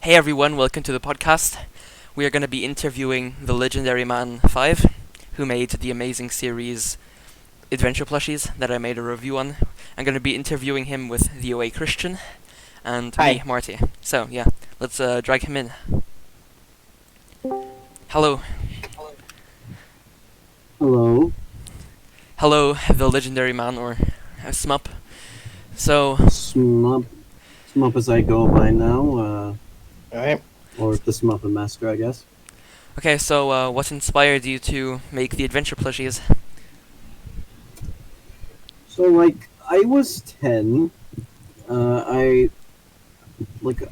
Hey everyone, welcome to the podcast. We are going to be interviewing the legendary man 5, who made the amazing series Adventure Plushies that I made a review on. I'm going to be interviewing him with the OA Christian and me, Hi. Marty. So, yeah, let's drag him in. Hello. Hello. Hello, the legendary man, or Smup. So, Smupp as I go by now, Alright. or the Smuppet Master, I guess. okay, so what inspired you to make the Adventure Plushies? So, like, I was 10.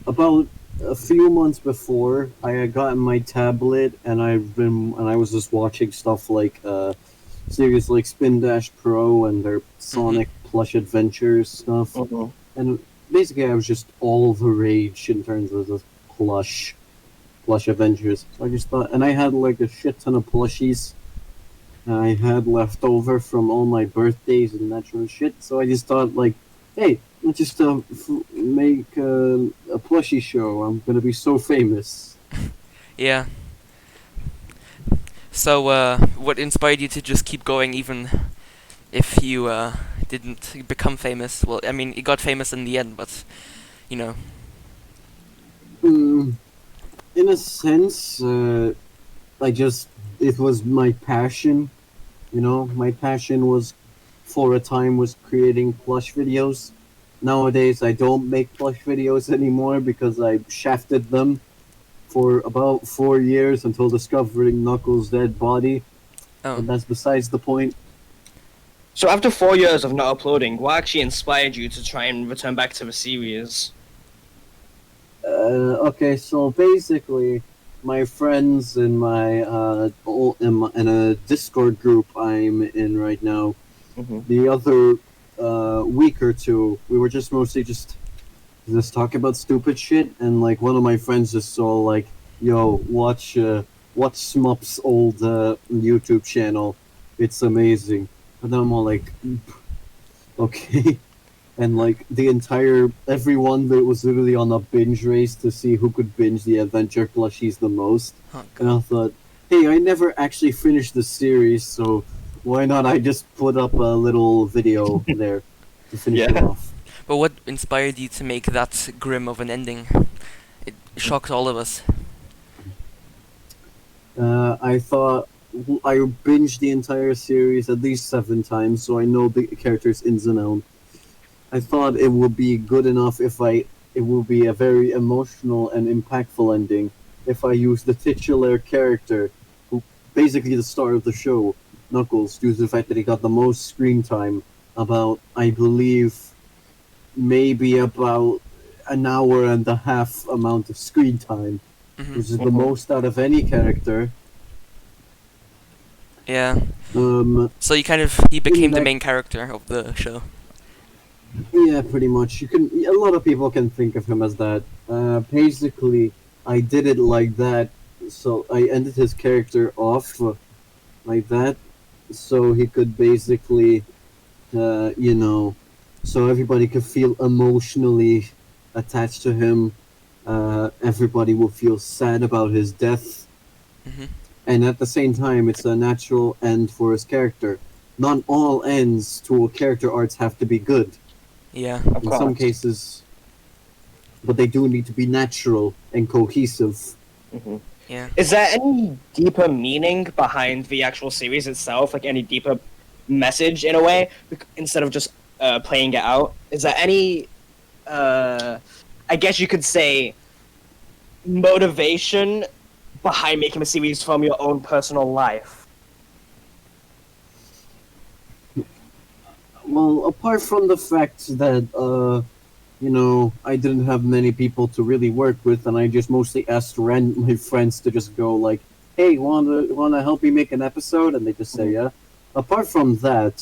About a few months before, I had gotten my tablet, and I was just watching stuff like, series like Spin Dash Pro and their Sonic Plush Adventures stuff. Mhm. And basically, I was just all the rage in terms of the plush adventures. So I just thought, and I had like a shit ton of plushies I had left over from all my birthdays and that sort of shit. So I just thought, like, hey, let's just make a plushie show. I'm gonna be so famous. Yeah. So, what inspired you to just keep going even if you didn't become famous? Well, I mean, you got famous in the end, but, you know. Mm, in a sense, it was my passion. You know, my passion was, for a time, was creating plush videos. Nowadays, I don't make plush videos anymore because I shafted them for about 4 years until discovering Knuckles' dead body. Oh. But that's besides the point. So after 4 years of not uploading, what actually inspired you to try and return back to the series? Okay, so basically, my friends in in a Discord group I'm in right now, the other week or two, we were just mostly just talking about stupid shit, and like one of my friends just saw like, "Yo, watch Smup's old YouTube channel, it's amazing," and then I'm all like, "Okay." And like everyone that was literally on a binge race to see who could binge the adventure plushies the most. Oh, And I thought, hey, I never actually finished the series, so why not I just put up a little video there to finish it Yeah. off. But what inspired you to make that grim of an ending? It shocked all of us. I thought I binged the entire series at least 7 times, so I know the characters ins and outs. I thought it would be good enough it would be a very emotional and impactful ending if I used the titular character, who basically the star of the show, Knuckles, due to the fact that he got the most screen time, about, I believe, maybe about an hour and a half amount of screen time, which is the most out of any character. Yeah. Um, So he became the main character of the show. Yeah, pretty much. A lot of people can think of him as that. Basically, I did it like that, so I ended his character off like that, so he could basically, so everybody could feel emotionally attached to him. Everybody will feel sad about his death, Mhm. and at the same time, it's a natural end for his character. Not all ends to character arcs have to be good. Yeah. Of In some course. cases, but they do need to be natural and cohesive. Yeah. Is there any deeper meaning behind the actual series itself? Like any deeper message in a way, instead of just playing it out? Is there any, I guess you could say, motivation behind making a series from your own personal life? Well, apart from the fact that, I didn't have many people to really work with, and I just mostly asked my friends to just go like, "Hey, wanna help me make an episode?" And they just say, "Yeah." Apart from that,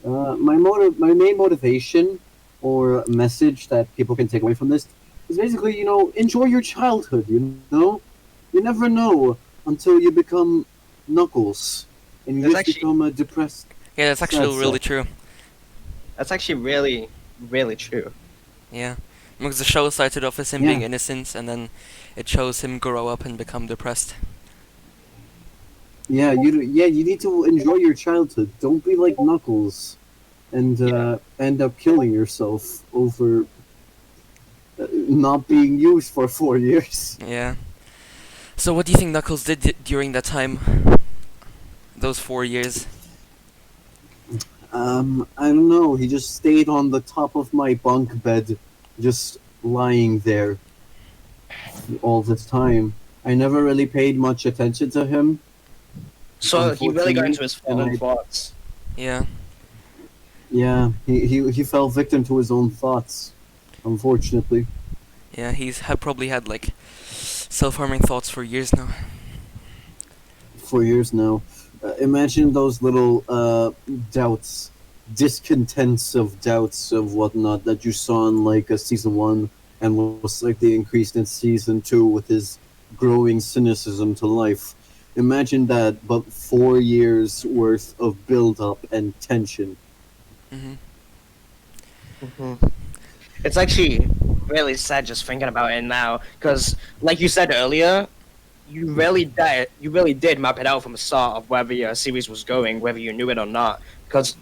my main motivation or message that people can take away from this is basically, enjoy your childhood. You never know until you become Knuckles, and you That's just actually- become a depressed. Yeah, that's actually sad really sack. true. That's actually really, really true. Yeah. Because the show started off as him Yeah. being innocent, and then it shows him grow up and become depressed. Yeah, you need to enjoy your childhood. Don't be like Knuckles, and end up killing yourself over not being used for 4 years. Yeah. So what do you think Knuckles did during that time? Those 4 years? I don't know. He just stayed on the top of my bunk bed, just lying there all this time. I never really paid much attention to him. So he really got Unfortunately, into his and own I- thoughts. Yeah. Yeah, he fell victim to his own thoughts, unfortunately. Yeah, probably had like self-harming thoughts for years now. 4 years now. Imagine those little doubts, discontents of doubts of whatnot that you saw in like season 1 and was slightly increased in season 2 with his growing cynicism to life. Imagine that, but 4 years worth of build up and tension. Mhm. It's actually really sad just thinking about it now, because like you said earlier, you really did map it out from the start of where the series was going, whether you knew it or not. Because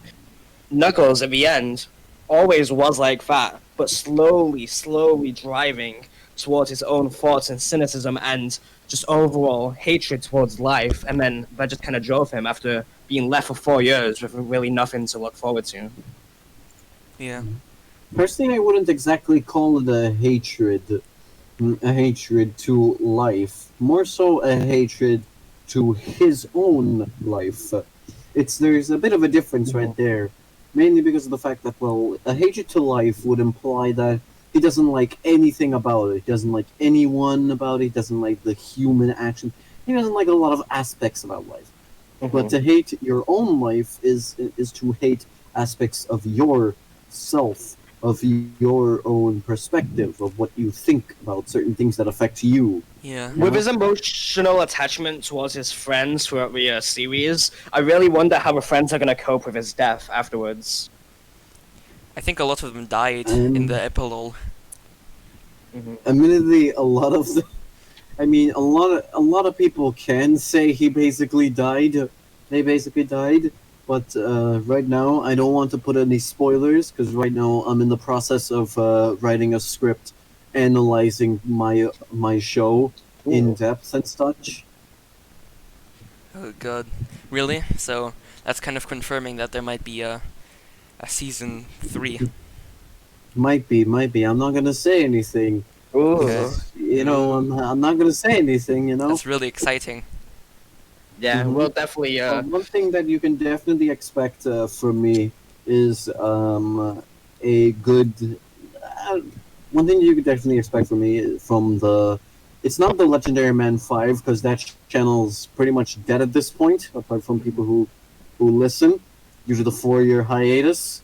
Knuckles at the end always was like that, but slowly driving towards his own thoughts and cynicism and just overall hatred towards life, and then that just kind of drove him after being left for 4 years with really nothing to look forward to. Yeah. Personally, I wouldn't exactly call it a hatred to life. More so a hatred to his own life. There's a bit of a difference right there, mainly because of the fact that a hatred to life would imply that he doesn't like anything about it. He doesn't like anyone about it. He doesn't like the human action. He doesn't like a lot of aspects about life. But to hate your own life is to hate aspects of yourself, of your own perspective, of what you think about certain things that affect you. Yeah. With his emotional attachment towards his friends throughout the series, I really wonder how the friends are going to cope with his death afterwards. I think a lot of them died in the epilogue. Admittedly, a lot of a lot of people can say he basically died. They basically died, but right now I don't want to put any spoilers because right now I'm in the process of writing a script, analyzing my show in depth and such. Oh god. Really? So that's kind of confirming that there might be a season 3. Might be. I'm not gonna say anything. Okay. I'm not gonna say anything. That's really exciting. Yeah, we'll definitely. One thing that you can definitely expect from me is a good. One thing you can definitely expect from me from the. It's not the Legendary Man 5 because that channel's pretty much dead at this point, apart from people who listen due to the 4-year hiatus.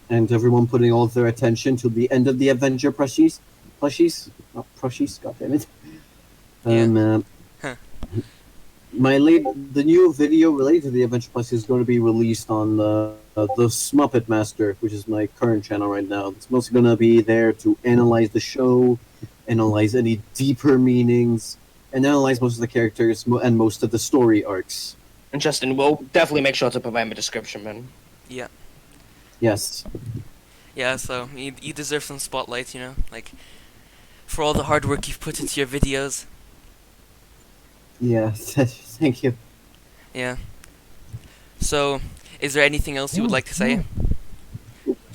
And everyone putting all of their attention to the end of the Avenger plushies, not plushies. God damn it. The new video related to the Adventure Plus is going to be released on the Smuppet Master, which is my current channel right now. It's mostly going to be there to analyze the show, analyze any deeper meanings, and analyze most of the characters and most of the story arcs. And Justin, we'll definitely make sure to provide a description, man. Yeah. Yes. Yeah, so you deserve some spotlight, like for all the hard work you've put into your videos. Yeah, thank you. Yeah. So, is there anything else you would like to say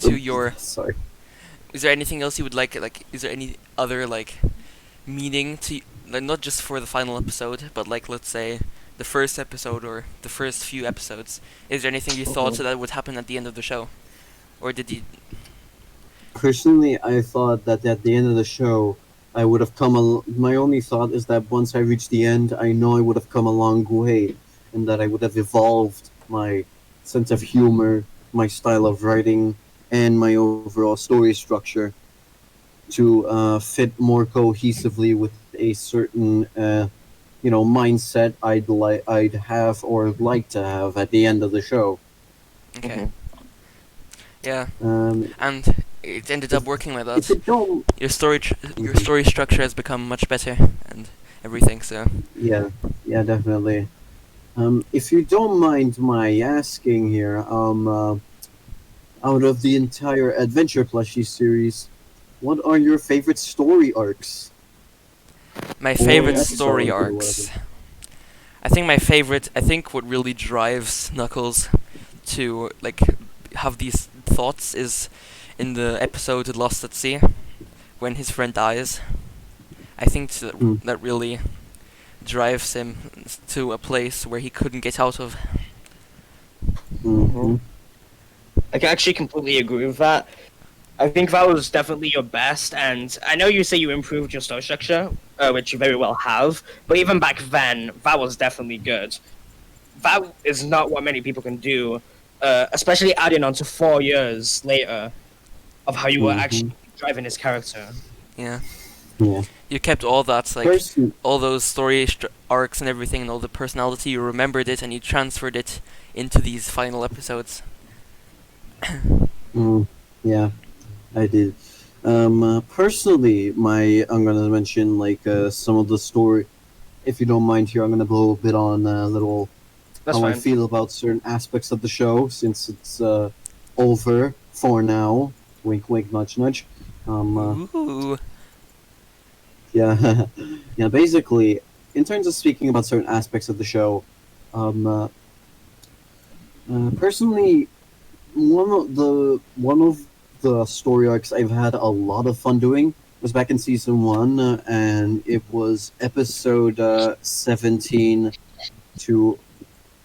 to your? Sorry. Is there anything else you would like? Is there any other meaning to, not just for the final episode, but let's say the first episode or the first few episodes? Is there anything you thought that would happen at the end of the show, or did you? Personally, I thought that at the end of the show, I would have my only thought is that once I reach the end, I know I would have come a long way, and that I would have evolved my sense of humor, my style of writing, and my overall story structure to fit more cohesively with a certain, mindset I'd have or like to have at the end of the show. Okay. Yeah. Um, And it ended up working like If that. you don't, Your story structure has become much better and everything. So yeah, yeah, definitely. If you don't mind my asking here, out of the entire Adventure Plushie series, what are your favorite story arcs my or favorite story episodes or whatever? arcs. I think what really drives Knuckles to like have these thoughts is in the episode Lost at Sea when his friend dies. I think Hmm. that really drives him to a place where he couldn't get out of. Mm-hmm. I can actually completely agree with that. I think that was definitely your best, and I know you say you improved your story structure, which you very well have, but even back then, that was definitely good. That is not what many people can do, especially adding on to 4 years later of how you were Mm-hmm. actually driving his character. Yeah, Yeah. you kept all that like Person. all those story arcs and everything and all the personality. You remembered it and you transferred it into these final episodes. Mm, yeah, I did. Personally, I'm gonna mention like some of the story. If you don't mind, here I'm gonna go a bit on little That's how I fine. feel about certain aspects of the show since it's over for now. Wink, wink, nudge, nudge. Ooh. Yeah, yeah. Basically, in terms of speaking about certain aspects of the show, um, personally, one of the story arcs I've had a lot of fun doing was back in season one, and it was episode 17 to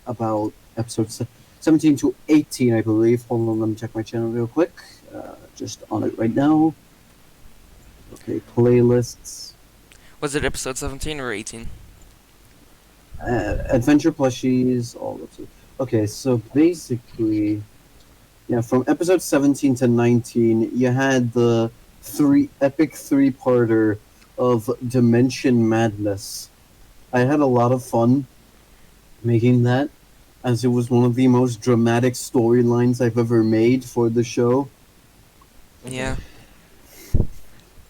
about 17 to 18, I believe. Hold on, let me check my channel real quick. Just on it right now. Okay, playlists. Was it episode 17 or 18? Adventure plushies, all of it. Okay, so basically, yeah, from episode 17 to 19, you had the epic three-parter of Dimension Madness. I had a lot of fun making that, as it was one of the most dramatic storylines I've ever made for the show. Yeah.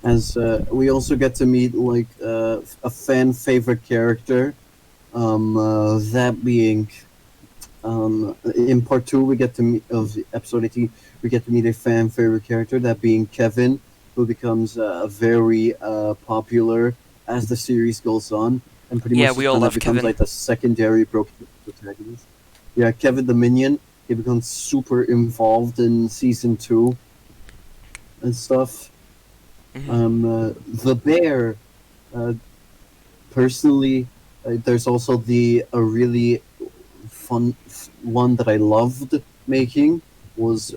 As we also get to meet like a fan favorite character, that being in part two we get to meet of episode 18 we get to meet a fan favorite character, that being Kevin, who becomes very popular as the series goes on, and pretty Yeah, much we just all kind of love becomes Kevin. like the secondary protagonist. Yeah, Kevin the minion, he becomes super involved in season 2 and stuff. The bear, uh, personally, there's also the a really fun one that I loved making was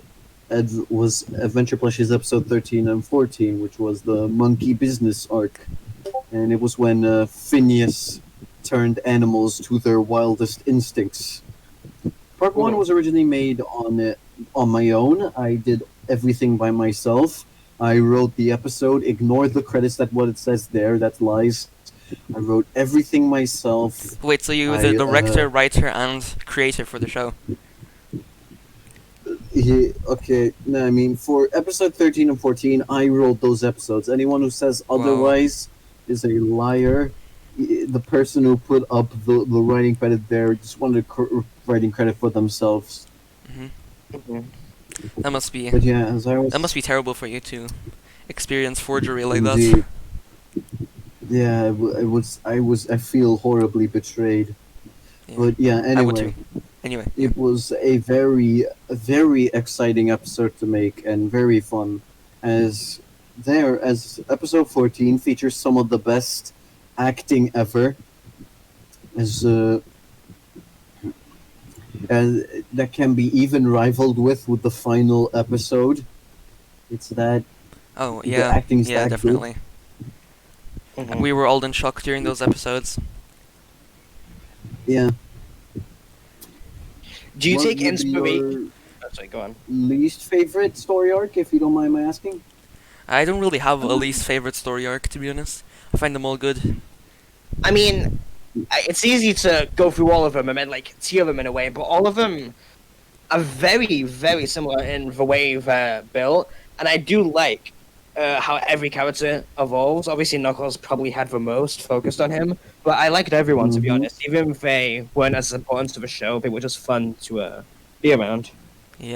was Adventure Plushies episode 13 and 14, which was the monkey business arc, and it was when Phineas turned animals to their wildest instincts. Part one Cool. was originally made on my own. I did everything by myself. I wrote the episode. Ignore the credits. That what it says there. That's lies. I wrote everything myself. Wait, so you were the I director, writer, and creator for the show? okay. No, I mean for episode 13 and 14, I wrote those episodes. Anyone who says Wow. otherwise is a liar. The person who put up the writing credit there just wanted writing credit for themselves. Hmm. Mhm. That must be But yeah, as I was terrible for you to experience forgery like that. indeed. Yeah, I feel horribly betrayed. Yeah, But yeah, I would too. anyway, Anyway, yeah. it was a very exciting episode to make and very fun. As episode 14 features some of the best acting ever, as that can be even rivaled with the final episode. It's that Oh the yeah, acting's yeah, that good. definitely. Mhm. We were all in shock during those episodes. Yeah. Do you What take would be inspiration? your Oh, sorry, go on. least favorite story arc, if you don't mind my asking? I don't really have a least favorite story arc, to be honest. I find them all good. I mean, it's easy to go through all of them and then like tier them in a way, but all of them are very, very similar in the way they're built. and I do like how every character evolves. Obviously, Knuckles probably had the most focused on him, but I liked everyone, to be Mhm. honest. Even if they weren't as important to the show, they were just fun to be around.